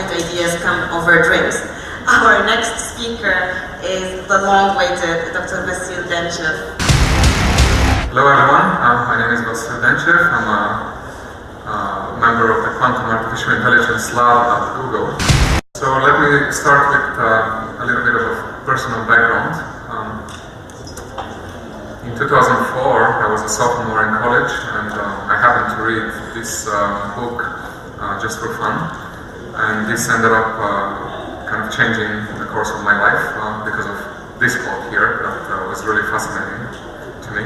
great ideas come over drinks. Our next speaker is the long-awaited Dr. Vasil Denchev. Hello everyone, my name is Vasil Denchev. I'm a member of the Quantum Artificial Intelligence Lab at Google. So let me start with a little bit of a personal background. In 2004, I was a sophomore in college, and I happened to read this book just for fun, and this ended up kind of changing the course of my life because of this quote here that was really fascinating to me.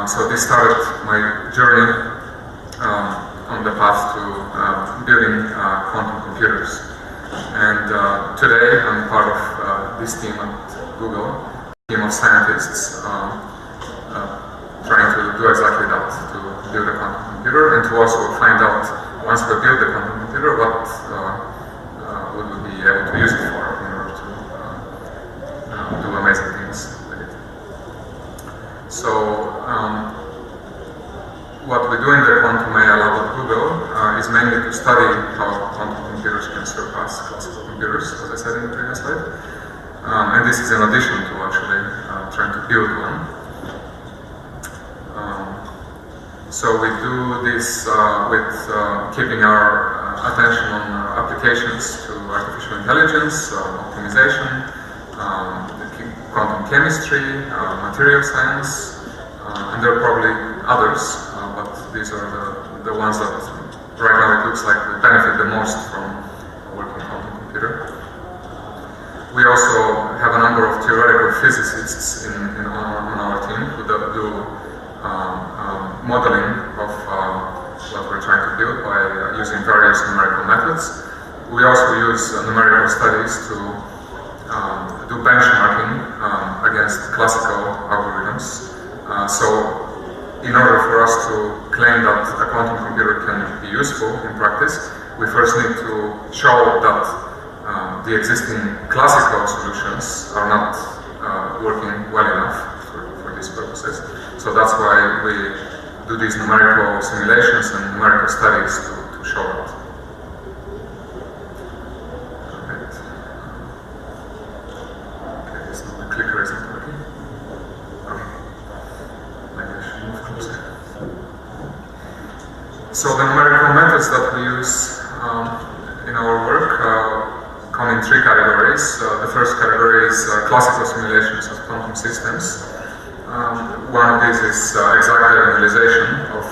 So this started my journey on the path to building quantum computers, and today I'm part of this team at Google. Team of scientists trying to do exactly that, to build a quantum computer, and to also find out, once we build the quantum computer, what would we be able to use it for in order to do amazing things with it. So what we do in the Quantum AI Lab at Google is mainly to study how quantum computers can surpass classical computers, as I said in the previous slide. And this is in addition to actually trying to build one. So we do this with keeping our attention on applications to artificial intelligence, optimization, quantum chemistry, material science, and there are probably others, but these are the ones that right now it looks like we benefit the most from a working quantum computer. We also have a number of theoretical physicists on our team who do modeling of what we're trying to build by using various numerical methods. We also use numerical studies to do benchmarking against classical algorithms. So in order for us to claim that a quantum computer can be useful in practice, we first need to show that the existing classical solutions are not working well enough for these purposes. So that's why we do these numerical simulations and numerical studies to show that. Okay, so the clicker isn't working. Okay. Maybe I should move closer. So the numerical methods that we use in our work come in three categories. The first category is classical simulations of quantum systems. One of these is exact diagonalization of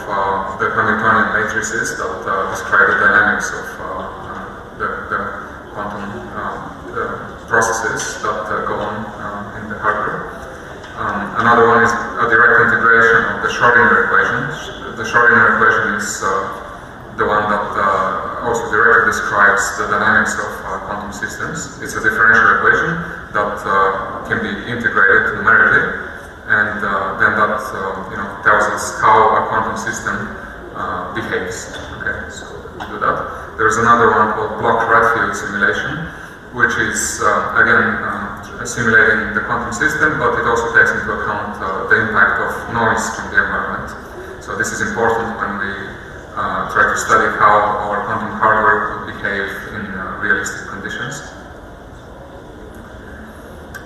the Hamiltonian matrices that describe the dynamics of the quantum processes that go on in the hardware. Another one is a direct integration of the Schrödinger equation. The Schrödinger equation is the one that also directly describes the dynamics of quantum systems. It's a differential equation that can be integrated numerically, and then that tells us how a quantum system behaves. Okay, so we do that. There's another one called block-Redfield simulation, which is again simulating the quantum system, but it also takes into account the impact of noise from the environment. So this is important when we try to study how our quantum hardware would behave in realistic conditions.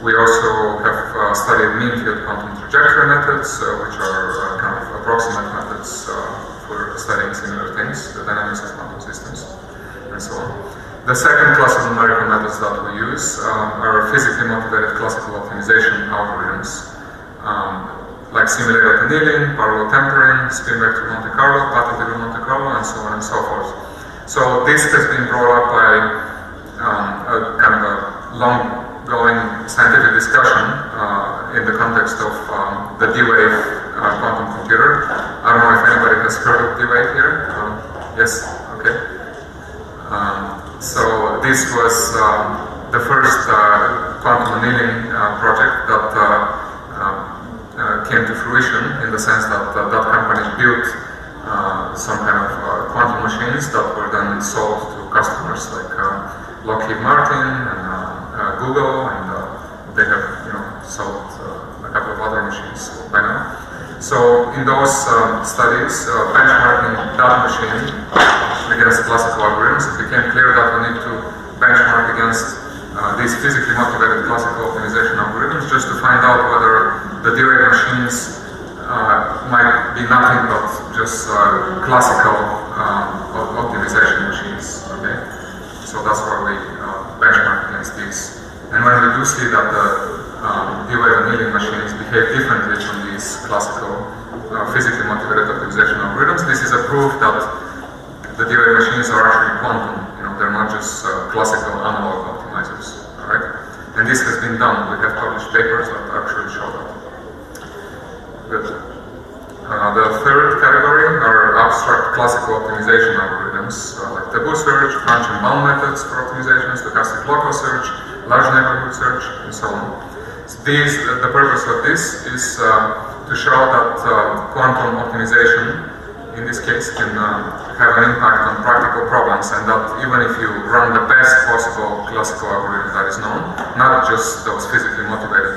We also have studied mean-field quantum trajectory methods, which are kind of approximate methods for studying similar things, the dynamics of quantum systems, and so on. The second class of numerical methods that we use are physically motivated classical optimization algorithms, like simulated annealing, parallel tempering, spin vector Monte Carlo, path integral Monte Carlo, and so on and so forth. So this has been brought up by a kind of a long-going scientific discussion in the context of the D-Wave quantum computer. I don't know if anybody has heard of D-Wave here. Yes? Okay. So this was the first quantum annealing project that came to fruition, in the sense that that company built some kind of quantum machines that were then sold to customers like Lockheed Martin and Google, and they have sold a couple of other machines by now. So in those studies, benchmarking that machine against classical algorithms, it became clear that we need to benchmark against these physically motivated classical optimization algorithms just to find out whether the derived machines might be nothing but just classical optimization machines. Okay, so that's why we benchmark against these. And when we do see that the D-wave annealing machines behave differently from these classical physically motivated optimization algorithms, this is a proof that the D-wave machines are actually quantum. They're not just classical analog optimizers. All right, and this has been done. We have published papers that actually show that. Good. The third category are abstract classical optimization algorithms, like taboo search, branch and bound methods for optimization, stochastic local search, large neighborhood search, and so on. So the purpose of this is to show that quantum optimization, in this case, can have an impact on practical problems, and that even if you run the best possible classical algorithm that is known, not just those physically motivated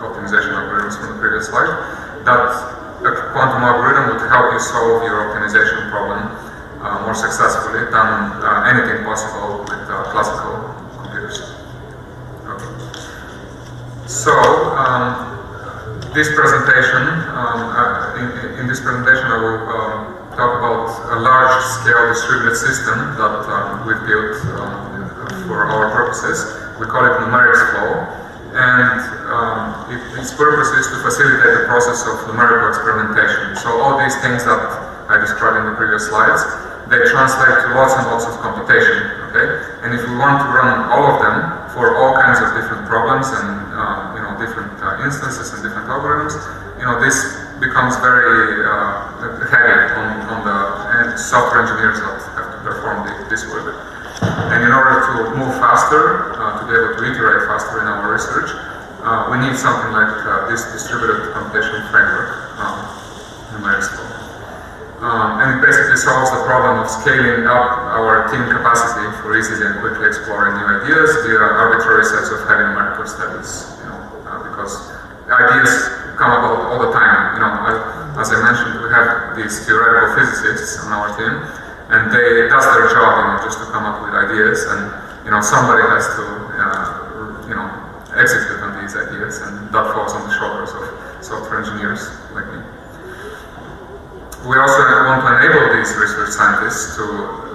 optimization algorithms from the previous slide, that a quantum algorithm would help you solve your optimization problem more successfully than anything possible with classical computers. Okay. So, this presentation, in this presentation I will talk about a large-scale distributed system that we've built for our purposes. We call it NumericsFlow. And its purpose is to facilitate the process of numerical experimentation. So all these things that I described in the previous slides, they translate to lots and lots of computation. Okay, and if we want to run all of them for all kinds of different problems and different instances and different algorithms, this becomes very heavy on the software engineers that have to perform this work. And in order to move faster, to be able to iterate faster in our research, we need something like this distributed computation framework, NumericsFlow. And it basically solves the problem of scaling up our team capacity for easily and quickly exploring new ideas via arbitrary sets of heavy numerical studies. Because ideas come about all the time. As I mentioned, we have these theoretical physicists on our team, and that's their job, just to come up with ideas, and somebody has to, execute on these ideas, and that falls on the shoulders of software engineers like me. We also want to enable these research scientists to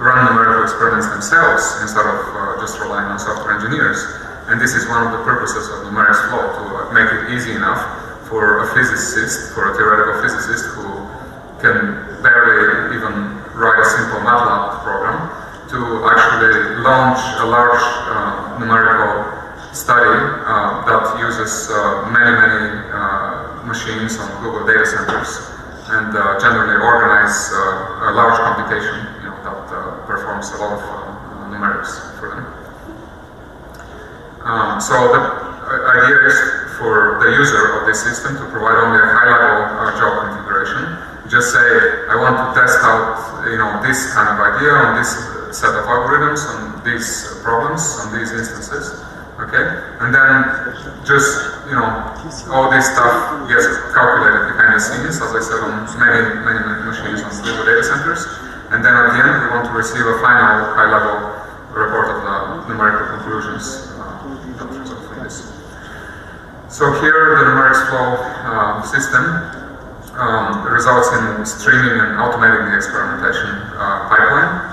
run numerical experiments themselves instead of just relying on software engineers. And this is one of the purposes of NumericsFlow, to make it easy enough for a physicist, for a theoretical physicist who can barely even write a simple MATLAB program, to actually launch a large numerical study that uses many machines on Google data centers, and generally organize a large computation that performs a lot of numerics for them. So the idea is for the user of this system to provide only a high-level job configuration. Just say, I want to test out this kind of idea on this set of algorithms, on these problems, on these instances. Okay, and then just all this stuff gets calculated behind the scenes, as I said, on many machines on Google data centers, and then at the end we want to receive a final high-level report of the numerical conclusions that result from this. So here the NumericsFlow system results in streaming and automating the experimentation pipeline.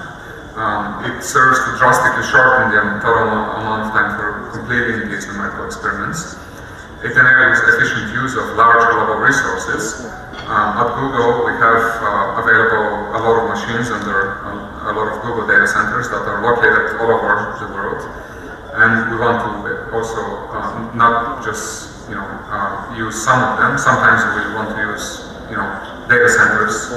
It serves to drastically shorten the total amount of time for completing these numerical experiments. It enables efficient use of large level resources. At Google, we have available a lot of machines under a lot of Google data centers that are located all over the world. And we want to also not just use some of them. Sometimes we want to use data centers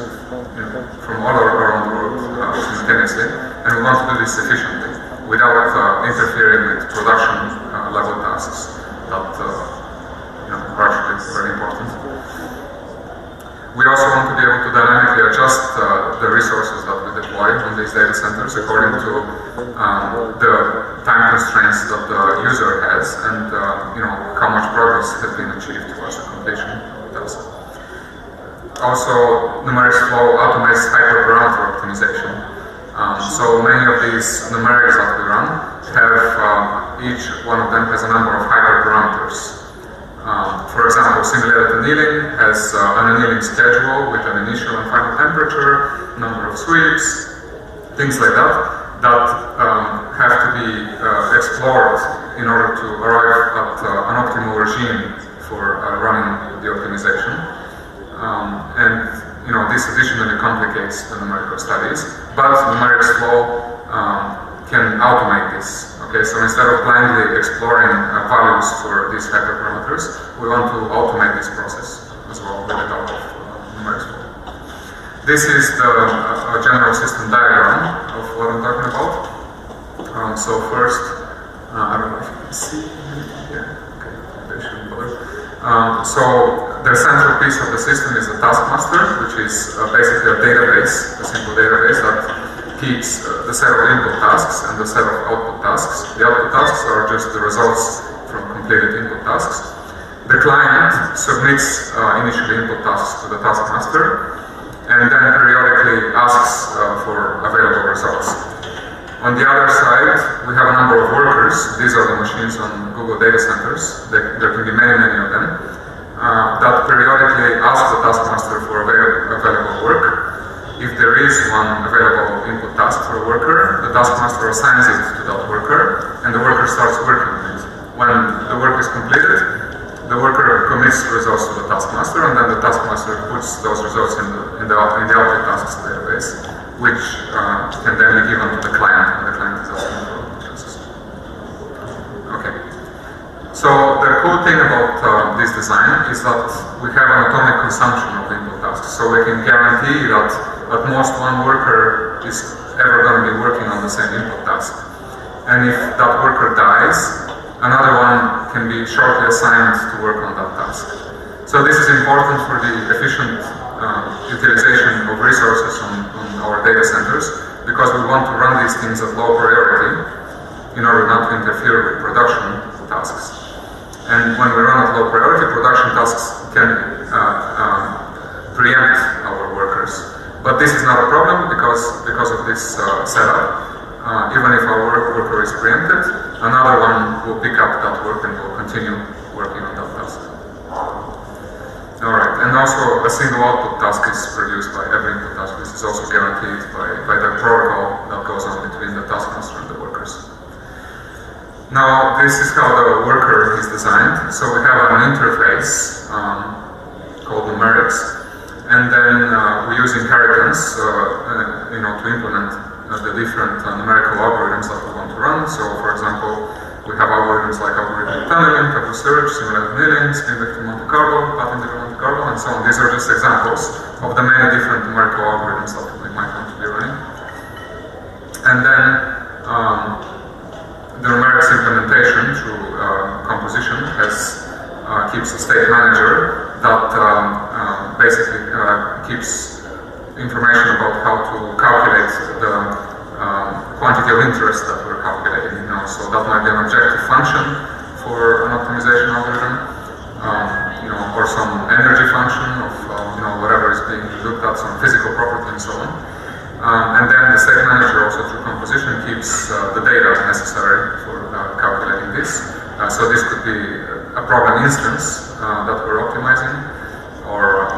from all around the world simultaneously, and we want to do this efficiently without interfering with production level tasks that are actually very important. We also want to be able to dynamically adjust the resources that we deploy on these data centers according to the time constraints that the user has, and how much progress has been achieved towards the completion of the task. Also, NumericsFlow automates hyperparameter optimization. So many of these numerics that we run have, each one of them has a number of hyperparameters. For example, simulated annealing has an annealing schedule with an initial and final temperature, number of sweeps, things like that, that have to be explored in order to arrive at an optimal regime for running the optimization. And this additionally complicates the numerical studies, but NumericsFlow can automate this. Okay, so instead of blindly exploring values for these hyperparameters, we want to automate this process as well with the help of NumericsFlow. This is the general system diagram of what I'm talking about. So first, I don't know if you can see. Yeah, okay, they shouldn't bother. So the central piece of the system is the taskmaster, which is basically a database, a simple database that keeps the set of input tasks and the set of output tasks. The output tasks are just the results from completed input tasks. The client submits initial input tasks to the taskmaster and then periodically asks for available results. On the other side, we have a number of workers. These are the machines on Google data centers. There can be many, many of them that periodically ask the taskmaster for available work. If there is one available input task for a worker, the taskmaster assigns it to that worker, and the worker starts working on it. When the work is completed, the worker commits results to the taskmaster, and then the taskmaster puts those results in the output tasks database, which can then be given to the client when the client is asking for tasks. Okay. So the cool thing about this design is that we have an atomic consumption of input tasks, so we can guarantee that at most one worker is ever going to be working on the same input task. And if that worker dies, another one can be shortly assigned to work on that task. So this is important for the efficient utilization of resources on our data centers, because we want to run these things at low priority in order not to interfere with production tasks. And when we run at low priority, production tasks can preempt our workers. But this is not a problem because of this setup. Even if our worker is preempted, another one will pick up that work and will continue working on that task. Alright, and also a single output task is produced by every input task. This is also guaranteed by the protocol that goes on between the taskmaster and the workers. Now, this is how the worker is designed. So we have an interface called numerics. And then we use inheritance, to implement the different numerical algorithms that we want to run. So, for example, we have algorithms like algorithmic tunneling, table search, simulated annealing, spin vector Monte Carlo, path integral Monte Carlo, and so on. These are just examples of the many different numerical algorithms that we might want to be running. And then the numerics implementation through composition keeps a state manager that basically keeps information about how to calculate the quantity of interest that we're calculating. So that might be an objective function for an optimization algorithm, or some energy function of whatever is being looked at, some physical property and so on. And then the state manager also through composition keeps the data necessary for calculating this. So this could be a problem instance that we're optimizing, or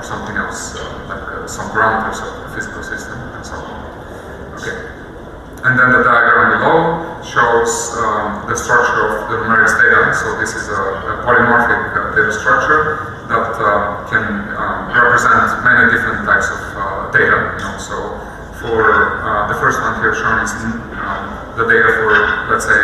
something else like some parameters of the physical system and so on. Okay. And then the diagram below shows the structure of the numerics data. So this is a polymorphic data structure that can represent many different types of data. So for the first one here shown is the data for, let's say,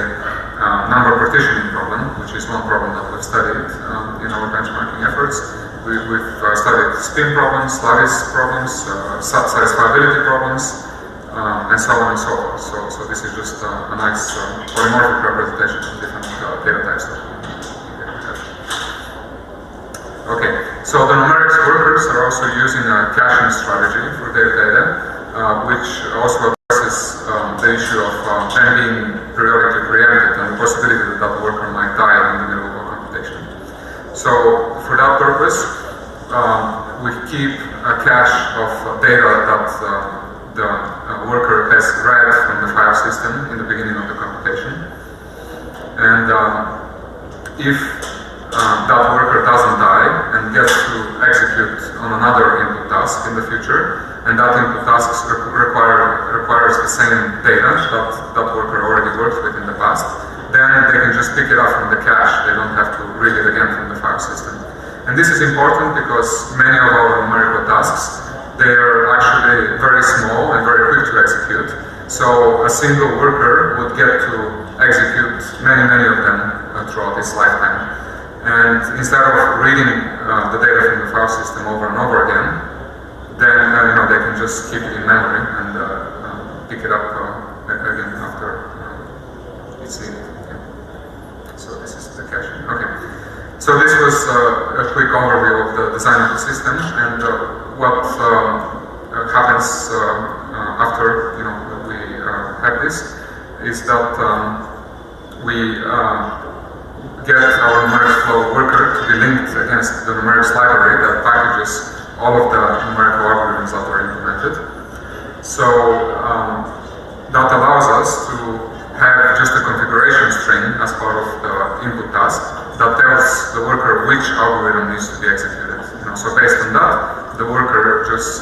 number partitioning problem, which is one problem that we've studied in our benchmarking efforts. We've studied spin problems, lattice problems, satisfiability problems, and so on and so forth. So this is just a nice polymorphic representation of different data types that we have. Okay, so the numerics workers are also using a caching strategy for their data, which also addresses the issue of them being periodically preempted and the possibility that that worker might die in the middle of a computation. So for that purpose, we keep a cache of data that the worker system in the beginning of the computation. And if that worker doesn't die and gets to execute on another input task in the future, and that input task requires the same data that worker already worked with in the past, then they can just pick it up from the cache. They don't have to read it again from the file system. And this is important because many of our numerical tasks, they are actually very small and very quick to execute. So a single worker would get to execute many of them throughout its lifetime. And instead of reading the data from the file system over and over again, then they can just keep it in memory and pick it up again after it's needed. Okay. So this is the caching. Okay. So this was a quick overview of the design of the system, and what happens after we have this is that we get our NumericsFlow worker to be linked against the numerics library that packages all of the numerical algorithms that are implemented. So that allows us to have just a configuration string as part of the input task that tells the worker which algorithm needs to be executed. So based on that, the worker just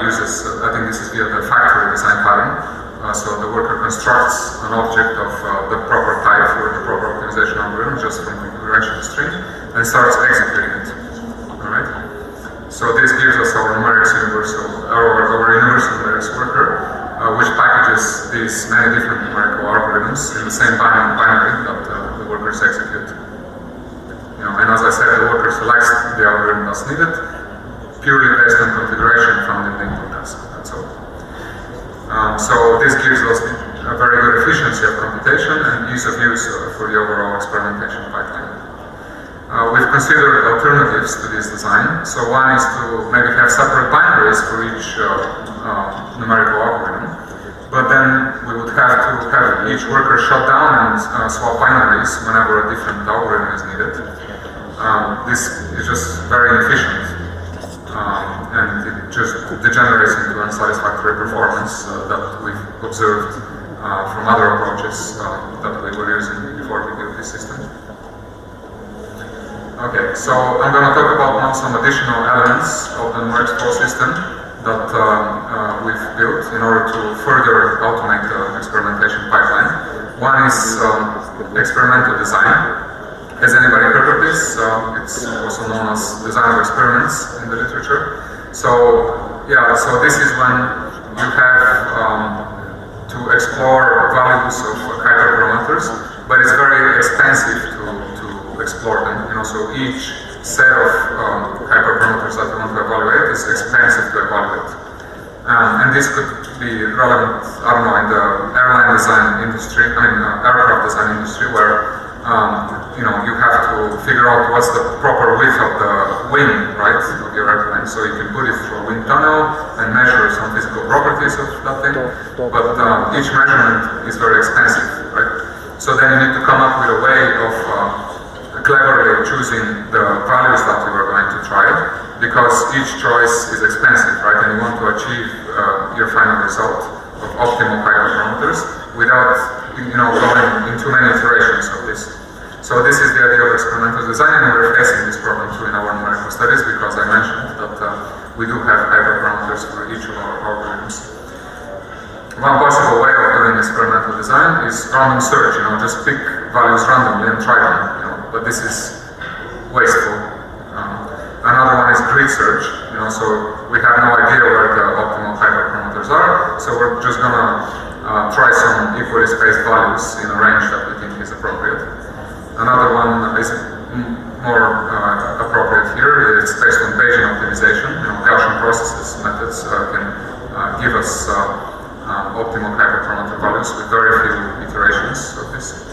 uses, I think this is via the factory design pattern. So the worker constructs an object of the proper type for the proper optimization algorithm just from configuration string and starts executing it. All right. So this gives us our universal numerics worker, which packages these many different numerical algorithms in the same binary that the workers execute. And as I said, the worker selects the algorithm that's needed purely based on configuration found in the input task. That's all. So this gives us a very good efficiency of computation and ease of use for the overall experimentation pipeline. We've considered alternatives to this design. So one is to maybe have separate binaries for each numerical algorithm, but then we would have to have each worker shut down and swap binaries whenever a different algorithm is needed. This is just very inefficient, and it just degenerates into unsatisfactory performance that we've observed from other approaches that we were using before we built this system. Okay, so I'm going to talk about now some additional elements of the NumericsFlow system that we've built in order to further automate the experimentation pipeline. One is experimental design. Has anybody heard of this? It's also known as design of experiments in the literature. So this is when you have to explore values of hyperparameters, but it's very expensive to explore them. So each set of hyperparameters that you want to evaluate is expensive to evaluate. And this could be relevant, I don't know, in the airline design industry, aircraft design industry, where you have to figure out what's the proper width of the wing, right, of your airplane. So you can put it through a wind tunnel and measure some physical properties of that thing, but each measurement is very expensive, right? So then you need to come up with a way of cleverly choosing the values that you are going to try, because each choice is expensive, right? And you want to achieve your final result of optimal hyperparameters without going in too many iterations of this. So this is the idea of experimental design, and we're facing this problem too in our numerical studies, because I mentioned that we do have hyperparameters for each of our algorithms. One possible way of doing experimental design is random search, just pick values randomly and try them, but this is wasteful. Another one is grid search, so we have no idea where the optimal hyperparameters are, so we're just gonna try some equally spaced values in a range that we think is appropriate. Another one is more appropriate here. It's based on Bayesian optimization. Gaussian processes methods can give us optimal hyperparameter values with very few iterations of this.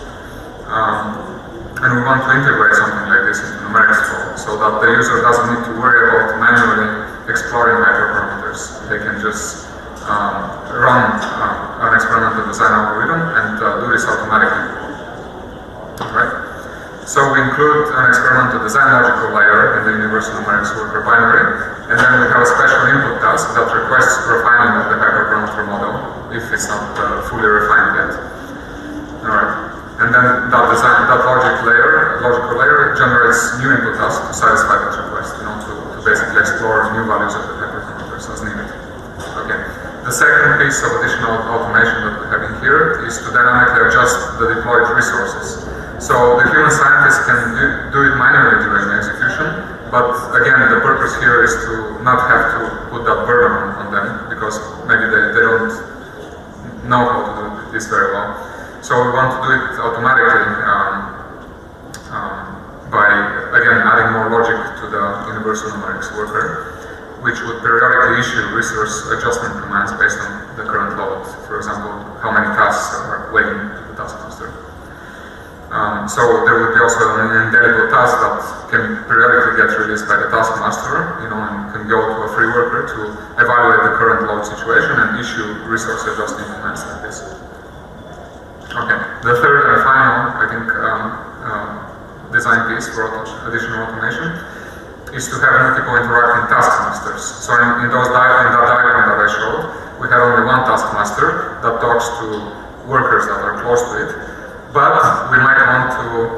And we want to integrate something like this into NumericsFlow so that the user doesn't need to worry about manually exploring hyperparameters. They can just run an experimental design algorithm and do this automatically. Right? So we include an experimental design logical layer in the universal numerics worker binary, and then we have a special input task that requests refining of the hyperparameter model if it's not fully refined yet. Alright. And then that logical layer generates new input tasks to satisfy that request, to basically explore new values of the hyperparameters as needed. Okay. The second piece of additional automation that we have in here is to dynamically adjust the deployed resources. So the human scientist can do it manually during the execution, but again, the purpose here is to not have to put that burden on them, because maybe they don't know how to do this very well. So we want to do it automatically by, again, adding more logic to the universal numerics worker, which would periodically issue resource adjustment commands based on the current load. For example, how many tasks are waiting at the task master. So there would be also an indelible task that can periodically get released by the task master, and can go to a free worker to evaluate the current load situation and issue resource adjustment commands like this. Okay, the third and final, I think, design piece for additional automation is to have multiple interacting task masters. So in that diagram that I showed, we have only one task master that talks to workers that are close to it, but we might want to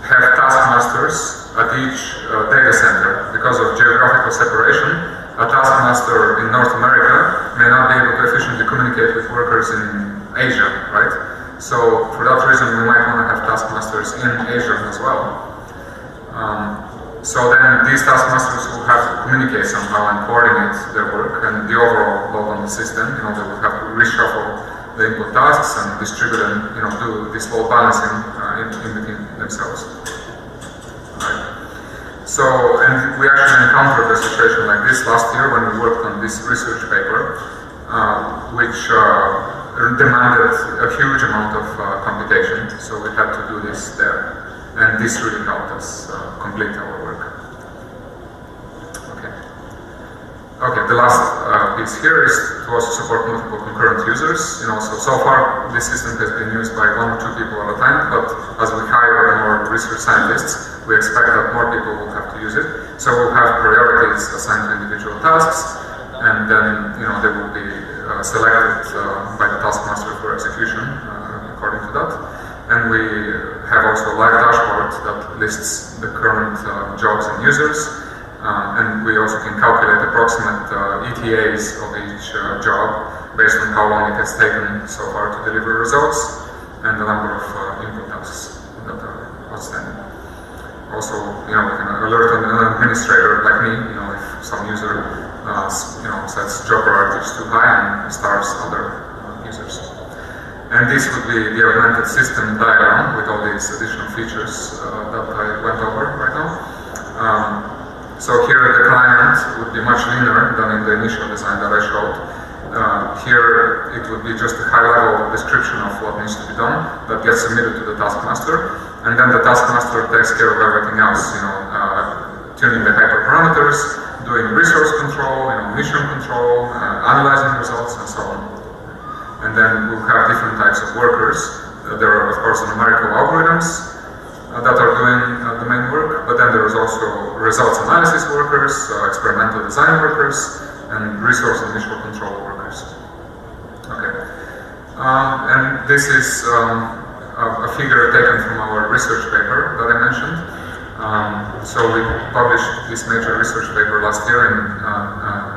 have task masters at each data center. Because of geographical separation, a task master in North America may not be able to efficiently communicate with workers in Asia, right? So for that reason, we might want to have task masters in Asia as well. So then these task masters will have to communicate somehow and coordinate their work and the overall load on the system. They will have to reshuffle the input tasks and distribute and do this load balancing in between themselves. Right. So, and we actually encountered a situation like this last year when we worked on this research paper, which demanded a huge amount of computation, so we had to do this there. And this really helped us complete our work. Okay, the last piece here is to also support multiple concurrent users. So far this system has been used by 1 or 2 people at a time, but as we hire more research scientists, we expect that more people will have to use it. So we'll have priorities assigned to individual tasks, and then they will be selected by the taskmaster for execution according to that. And we have also a live dashboard that lists the current jobs and users. And we also can calculate approximate ETAs of each job based on how long it has taken so far to deliver results and the number of input tasks that are outstanding. Also, we can alert an administrator like me, if some user sets job priorities too high and starves other users. And this would be the augmented system diagram with all these additional features that I went over right now. So here the client would be much leaner than in the initial design that I showed. Here it would be just a high-level description of what needs to be done that gets submitted to the taskmaster, and then the taskmaster takes care of everything else, tuning the hyperparameters, doing resource control, mission control, analyzing results, and so on. And then we'll have different types of workers. There are, of course, numerical algorithms that are doing the main work, but then there is also results analysis workers, experimental design workers, and resource and visual control workers. Okay. And this is a figure taken from our research paper that I mentioned. So we published this major research paper last year in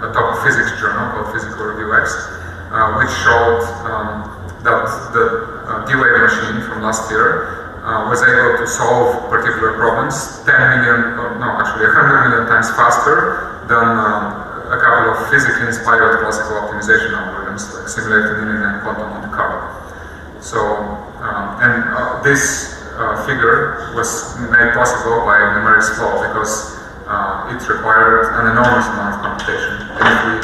a top physics journal called Physical Review X, which showed that the D-Wave machine from last year was able to solve particular problems 100 million times faster than a couple of physically inspired classical optimization algorithms like simulated linear and quantum Monte Carlo. So, this figure was made possible by NumericsFlow because it required an enormous amount of computation. And if we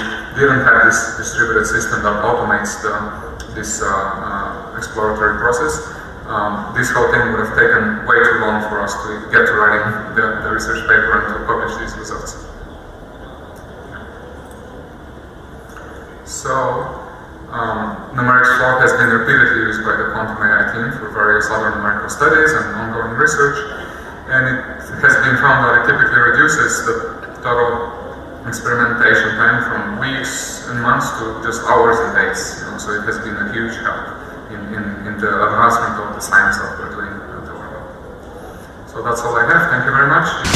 didn't have this distributed system that automates this exploratory process, this whole thing would have taken way too long for us to get to writing the research paper and to publish these results. So, NumericsFlow has been repeatedly used by the quantum AI team for various other numerical studies and ongoing research. and it has been found that it typically reduces the total experimentation time from weeks and months to just hours and days. So it has been a huge help in the advancement of the science that we're doing at the world. So that's all I have. Thank you very much.